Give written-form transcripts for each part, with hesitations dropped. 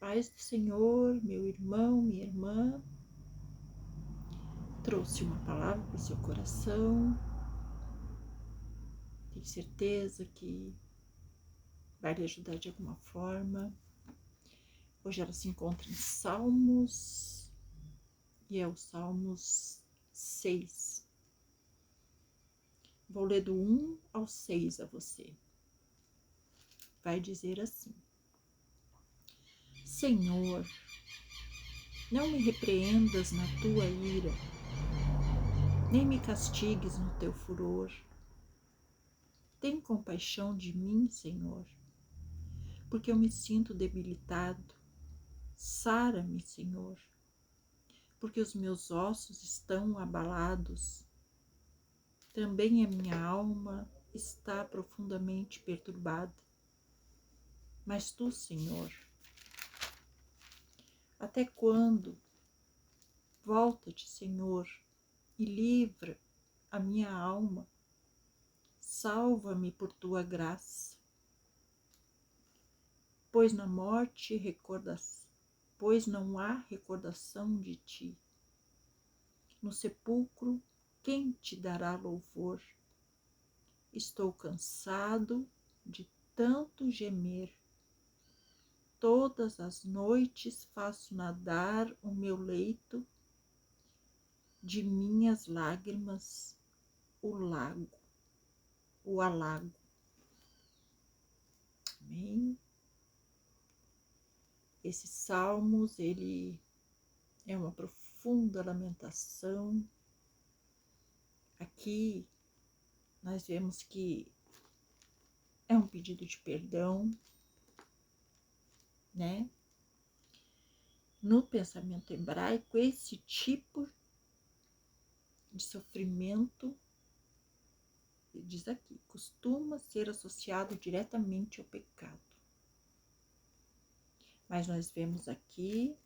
Paz do Senhor, meu irmão, minha irmã, trouxe uma palavra para o seu coração. Tenho certeza que vai lhe ajudar de alguma forma. Hoje ela se encontra em Salmos e é o Salmos 6. Vou ler do 1 ao 6 a você. Vai dizer assim: Senhor, não me repreendas na tua ira, nem me castigues no teu furor. Tem compaixão de mim, Senhor, porque eu me sinto debilitado. Sara-me, Senhor, porque os meus ossos estão abalados. Também a minha alma está profundamente perturbada. Mas tu, Senhor, até quando? Volta-te, Senhor, e livra a minha alma. Salva-me por tua graça. Pois na morte pois não há recordação de ti. No sepulcro, quem te dará louvor? Estou cansado de tanto gemer. Todas as noites faço nadar o meu leito de minhas lágrimas, o alago. Amém? Esse Salmos, ele é uma profunda lamentação. Aqui nós vemos que é um pedido de perdão, né? No pensamento hebraico, esse tipo de sofrimento, diz aqui, costuma ser associado diretamente ao pecado. Mas nós vemos aqui,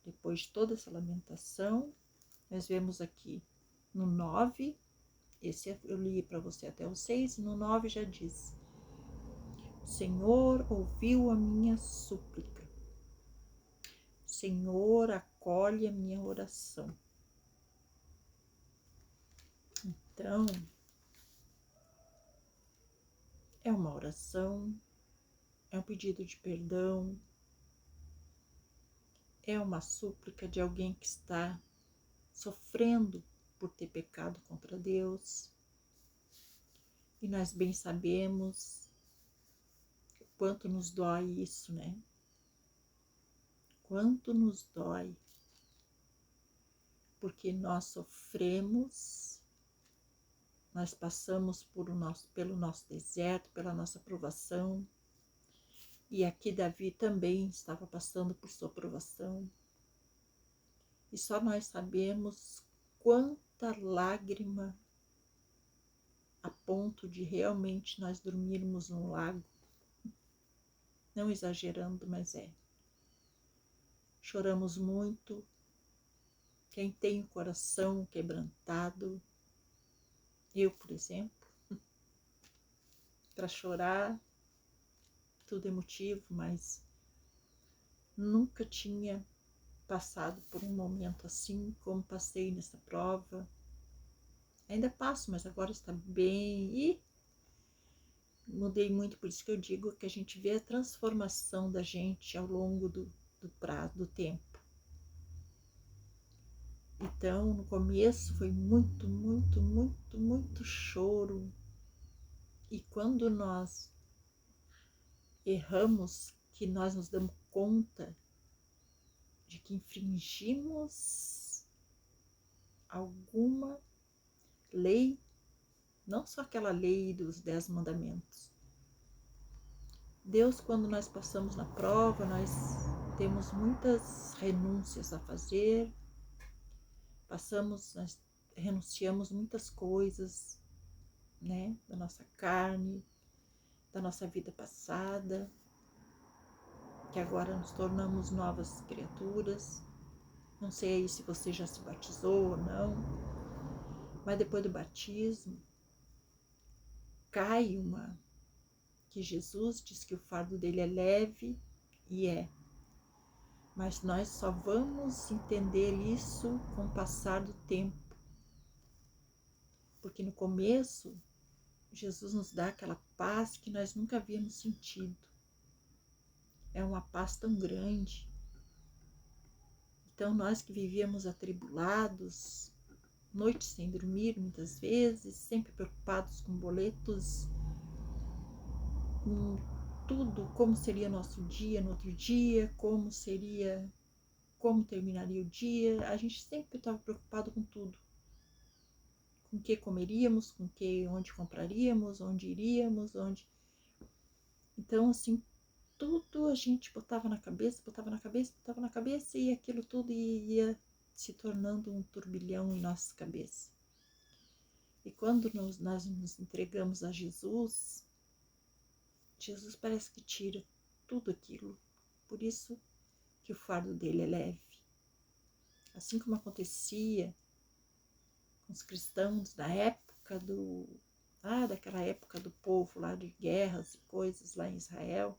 depois de toda essa lamentação, nós vemos aqui no 9, esse eu li para você até o 6, e no 9 já diz: o Senhor ouviu a minha súplica, o Senhor acolhe a minha oração. Então, é uma oração, é um pedido de perdão, é uma súplica de alguém que está sofrendo por ter pecado contra Deus. E nós bem sabemos o quanto nos dói isso, né? Quanto nos dói. Porque nós sofremos, nós passamos pelo nosso deserto, pela nossa provação. E aqui Davi também estava passando por sua provação. E só nós sabemos quanta lágrima a ponto de realmente nós dormirmos num lago. Não exagerando, mas é. Choramos muito. Quem tem o coração quebrantado, eu, por exemplo, para chorar, tudo é motivo, mas nunca tinha passado por um momento assim como passei nessa prova. Ainda passo, mas agora está bem. E mudei muito, por isso que eu digo que a gente vê a transformação da gente ao longo do tempo. Então, no começo foi muito, muito, muito, muito choro. E quando nós erramos, que nós nos damos conta de que infringimos alguma lei, não só aquela lei dos 10 mandamentos. Deus, quando nós passamos na prova, nós temos muitas renúncias a fazer, nós renunciamos muitas coisas, né, da nossa carne, da nossa vida passada, que agora nos tornamos novas criaturas. Não sei aí se você já se batizou ou não, mas depois do batismo cai que Jesus diz que o fardo dele é leve, e é. Mas nós só vamos entender isso com o passar do tempo. Porque no começo, Jesus nos dá aquela paz que nós nunca havíamos sentido. É uma paz tão grande. Então nós que vivíamos atribulados, noites sem dormir muitas vezes, sempre preocupados com boletos, com tudo, como seria nosso dia no outro dia, como terminaria o dia, a gente sempre estava preocupado com tudo. Com o que comeríamos, onde compraríamos, onde iríamos, Então, assim, tudo a gente botava na cabeça, e aquilo tudo ia se tornando um turbilhão em nossas cabeças. E quando nós nos entregamos a Jesus, Jesus parece que tira tudo aquilo. Por isso que o fardo dele é leve. Assim como acontecia com os cristãos da época daquela época do povo lá de guerras e coisas lá em Israel,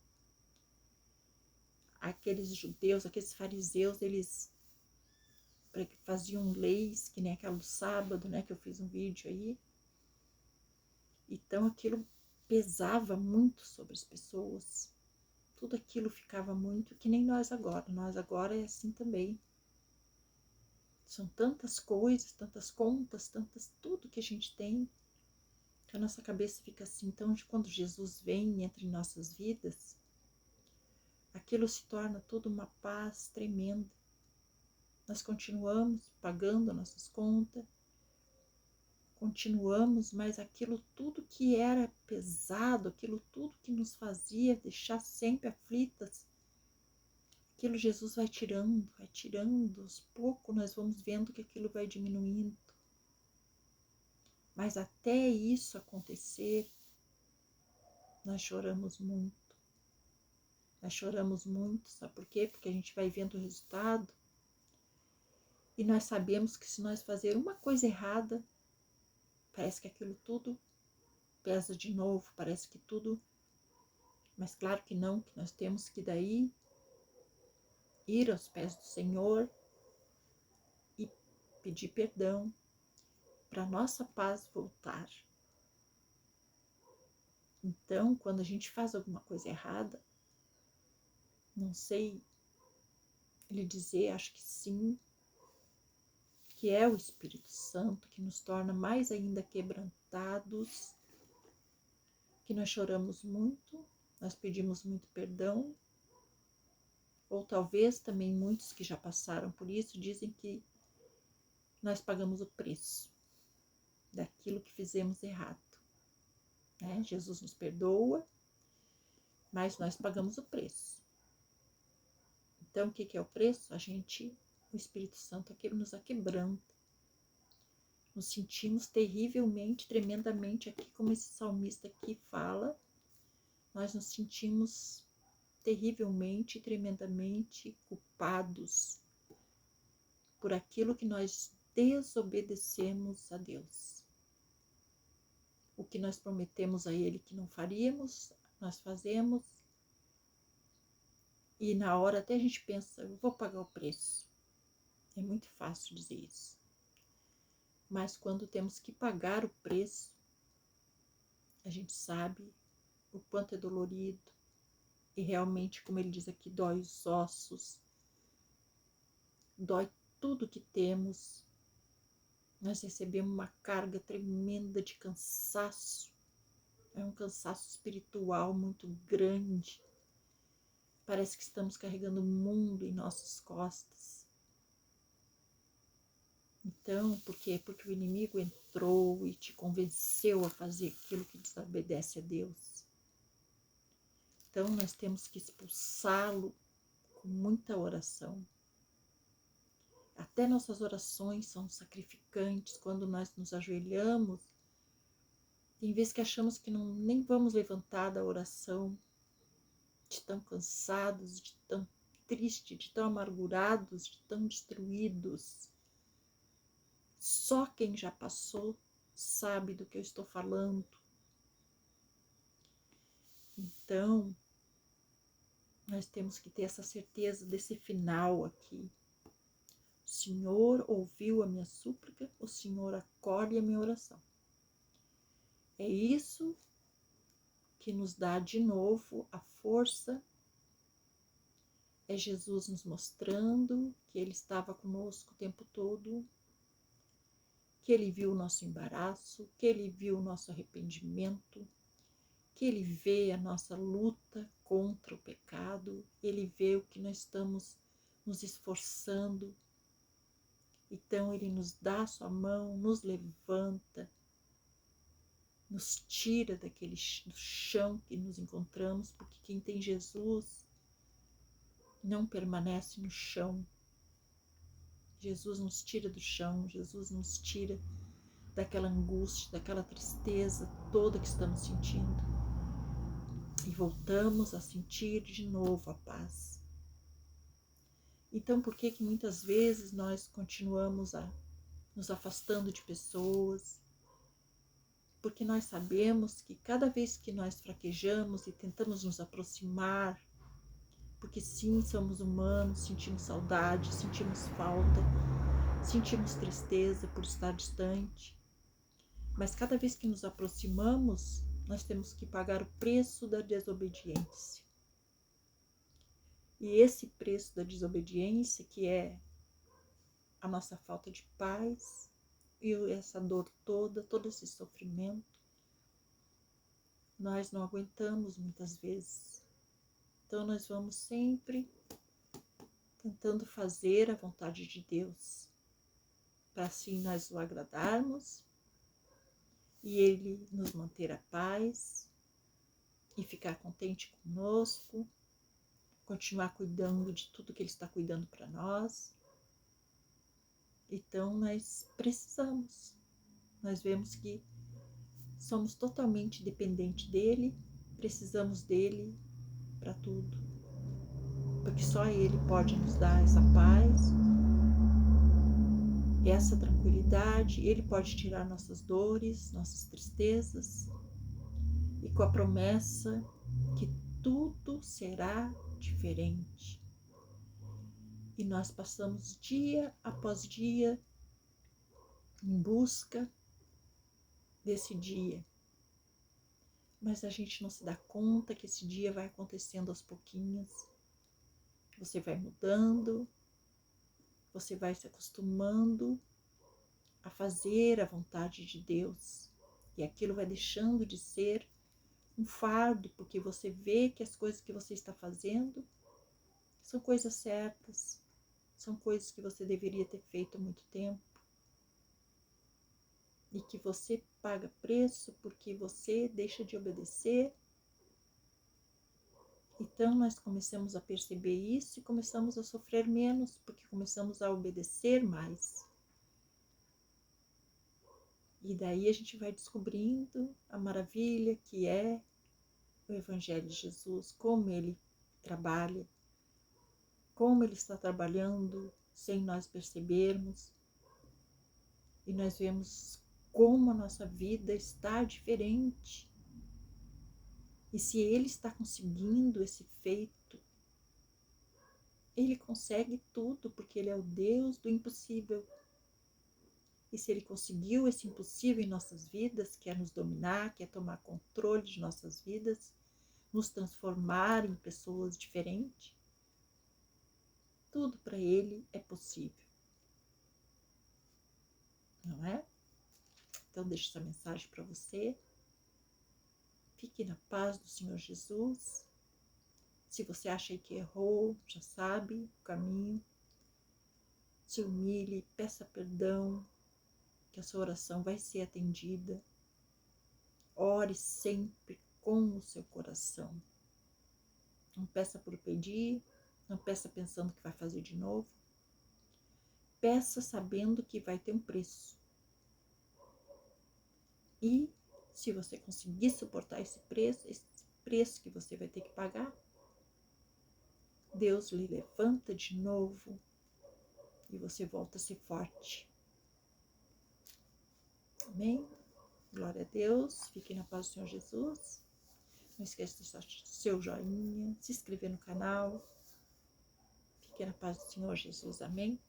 aqueles judeus, aqueles fariseus, eles faziam leis, que nem aquela do sábado, né, que eu fiz um vídeo aí. Então aquilo pesava muito sobre as pessoas. Tudo aquilo ficava muito, que nem nós agora. Nós agora é assim também. São tantas coisas, tantas contas, tudo que a gente tem, que a nossa cabeça fica assim. Então, quando Jesus vem entre nossas vidas, aquilo se torna tudo uma paz tremenda. Nós continuamos pagando nossas contas, continuamos, mas aquilo tudo que era pesado, aquilo tudo que nos fazia deixar sempre aflitas, aquilo Jesus vai tirando, aos poucos nós vamos vendo que aquilo vai diminuindo. Mas até isso acontecer, nós choramos muito. Nós choramos muito, sabe por quê? Porque a gente vai vendo o resultado e nós sabemos que se nós fazermos uma coisa errada, parece que aquilo tudo pesa de novo, parece que tudo... Mas claro que não, que nós temos que daí ir aos pés do Senhor e pedir perdão para nossa paz voltar. Então, quando a gente faz alguma coisa errada, não sei lhe dizer, acho que sim, que é o Espírito Santo que nos torna mais ainda quebrantados, que nós choramos muito, nós pedimos muito perdão, ou talvez também muitos que já passaram por isso dizem que nós pagamos o preço daquilo que fizemos errado. Né? Jesus nos perdoa, mas nós pagamos o preço. Então, o que é o preço? O Espírito Santo nos aquebranta. Nos sentimos terrivelmente, tremendamente, aqui como esse salmista aqui fala, nós nos sentimos terrivelmente, tremendamente culpados por aquilo que nós desobedecemos a Deus. O que nós prometemos a Ele que não faríamos, nós fazemos. E na hora até a gente pensa, eu vou pagar o preço. É muito fácil dizer isso. Mas quando temos que pagar o preço, a gente sabe o quanto é dolorido. E realmente, como ele diz aqui, dói os ossos, dói tudo que temos. Nós recebemos uma carga tremenda de cansaço. É um cansaço espiritual muito grande. Parece que estamos carregando o mundo em nossas costas. Então, por quê? Porque o inimigo entrou e te convenceu a fazer aquilo que desobedece a Deus. Então, nós temos que expulsá-lo com muita oração. Até nossas orações são sacrificantes. Quando nós nos ajoelhamos, tem vezes que achamos que nem vamos levantar da oração, de tão cansados, de tão tristes, de tão amargurados, de tão destruídos. Só quem já passou sabe do que eu estou falando. Então, nós temos que ter essa certeza desse final aqui. O Senhor ouviu a minha súplica, o Senhor acolhe a minha oração. É isso que nos dá de novo a força. É Jesus nos mostrando que Ele estava conosco o tempo todo, que Ele viu o nosso embaraço, que Ele viu o nosso arrependimento, que Ele vê a nossa luta contra o pecado, Ele vê o que nós estamos nos esforçando. Então Ele nos dá a sua mão, nos levanta, nos tira do chão que nos encontramos, porque quem tem Jesus não permanece no chão. Jesus nos tira do chão, Jesus nos tira daquela angústia, daquela tristeza toda que estamos sentindo. E voltamos a sentir de novo a paz. Então, por que muitas vezes nós continuamos nos afastando de pessoas? Porque nós sabemos que cada vez que nós fraquejamos e tentamos nos aproximar, porque sim, somos humanos, sentimos saudade, sentimos falta, sentimos tristeza por estar distante, mas cada vez que nos aproximamos, nós temos que pagar o preço da desobediência. E esse preço da desobediência, que é a nossa falta de paz e essa dor toda, todo esse sofrimento, nós não aguentamos muitas vezes. Então nós vamos sempre tentando fazer a vontade de Deus, para assim nós o agradarmos e Ele nos manter a paz e ficar contente conosco, continuar cuidando de tudo que Ele está cuidando para nós. Então nós precisamos, nós vemos que somos totalmente dependentes dEle, precisamos dEle para tudo, porque só Ele pode nos dar essa paz, essa tranquilidade. Ele pode tirar nossas dores, nossas tristezas, e com a promessa que tudo será diferente. E nós passamos dia após dia em busca desse dia, mas a gente não se dá conta que esse dia vai acontecendo aos pouquinhos. Você vai mudando, você vai se acostumando a fazer a vontade de Deus, e aquilo vai deixando de ser um fardo, porque você vê que as coisas que você está fazendo são coisas certas, são coisas que você deveria ter feito há muito tempo, e que você paga preço porque você deixa de obedecer. Então nós começamos a perceber isso e começamos a sofrer menos, porque começamos a obedecer mais. E daí a gente vai descobrindo a maravilha que é o Evangelho de Jesus, como ele trabalha, como ele está trabalhando sem nós percebermos. E nós vemos como a nossa vida está diferente. E se ele está conseguindo esse feito, ele consegue tudo, porque ele é o Deus do impossível. E se ele conseguiu esse impossível em nossas vidas, que é nos dominar, que é tomar controle de nossas vidas, nos transformar em pessoas diferentes, tudo para ele é possível. Não é? Então deixo essa mensagem para você. Fique na paz do Senhor Jesus. Se você acha que errou, já sabe o caminho. Se humilhe, peça perdão, que a sua oração vai ser atendida. Ore sempre com o seu coração. Não peça por pedir, não peça pensando que vai fazer de novo. Peça sabendo que vai ter um preço. E se você conseguir suportar esse preço que você vai ter que pagar, Deus lhe levanta de novo e você volta a ser forte. Amém? Glória a Deus. Fique na paz do Senhor Jesus. Não esqueça de deixar seu joinha, se inscrever no canal. Fique na paz do Senhor Jesus. Amém.